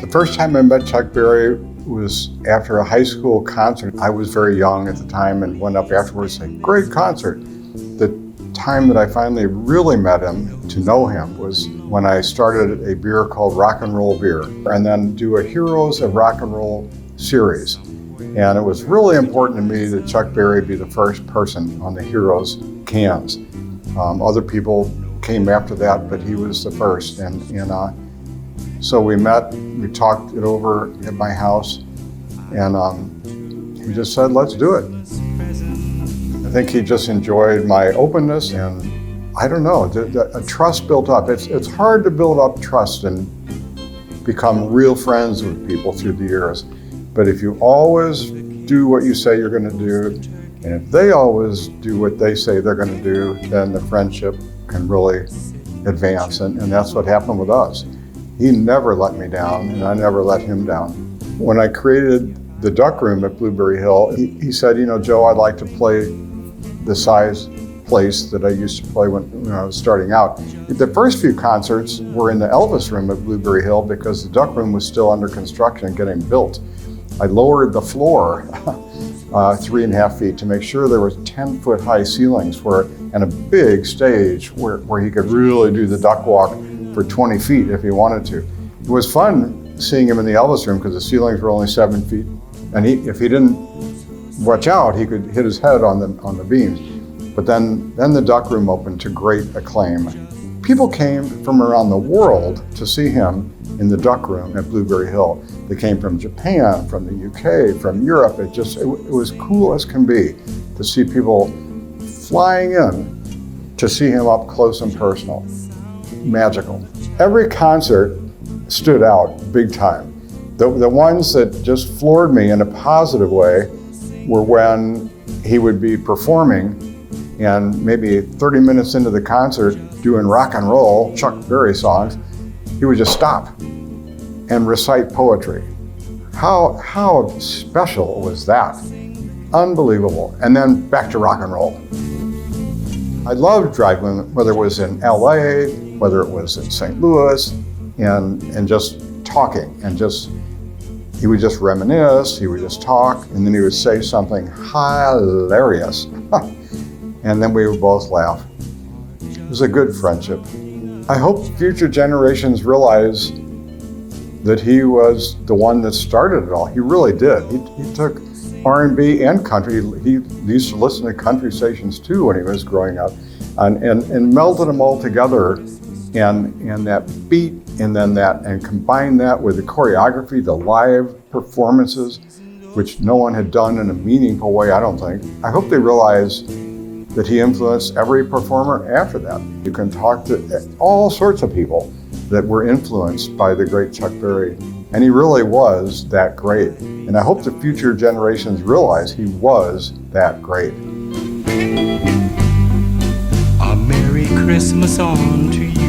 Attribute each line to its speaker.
Speaker 1: The first time I met Chuck Berry was after a high school concert. I was very young at the time and went up afterwards and said, great concert. The time that I finally really met him, to know him, was when I started a beer called Rock and Roll Beer, and then do a Heroes of Rock and Roll series. And it was really important to me that Chuck Berry be the first person on the Heroes cans. Other people came after that, but he was the first. So we met, we talked it over at my house, and he just said, let's do it. I think he just enjoyed my openness, and I don't know, a trust built up. It's hard to build up trust and become real friends with people through the years. But if you always do what you say you're going to do, and if they always do what they say they're going to do, then the friendship can really advance. And that's what happened with us. He never let me down, and I never let him down. When I created the Duck Room at Blueberry Hill, he said, you know, Joe, I'd like to play the size place that I used to play when I was starting out. The first few concerts were in the Elvis Room at Blueberry Hill because the Duck Room was still under construction and getting built. I lowered the floor 3.5 feet to make sure there were 10-foot high ceilings and a big stage where he could really do the duck walk for 20 feet if he wanted to. It was fun seeing him in the Elvis Room because the ceilings were only 7 feet, and if he didn't watch out, he could hit his head on the beams. But then the Duck Room opened to great acclaim. People came from around the world to see him in the Duck Room at Blueberry Hill. They came from Japan, from the UK, from Europe. It was cool as can be to see people flying in to see him up close and personal. Magical. Every concert stood out big time. The ones that just floored me in a positive way were when he would be performing and maybe 30 minutes into the concert doing rock and roll, Chuck Berry songs, he would just stop and recite poetry. How special was that? Unbelievable. And then back to rock and roll. I loved driving, whether it was in LA, whether it was in St. Louis, and just talking, and he would just reminisce, he would just talk, and then he would say something hilarious. And then we would both laugh. It was a good friendship. I hope future generations realize that he was the one that started it all. He really did. He took R&B and country. He used to listen to country stations too when he was growing up, and melded them all together, and that beat, and combined that with the choreography, the live performances, which no one had done in a meaningful way, I don't think. I hope they realize that he influenced every performer after that. You can talk to all sorts of people that were influenced by the great Chuck Berry, and he really was that great. And I hope the future generations realize he was that great.
Speaker 2: A Merry Christmas on to you.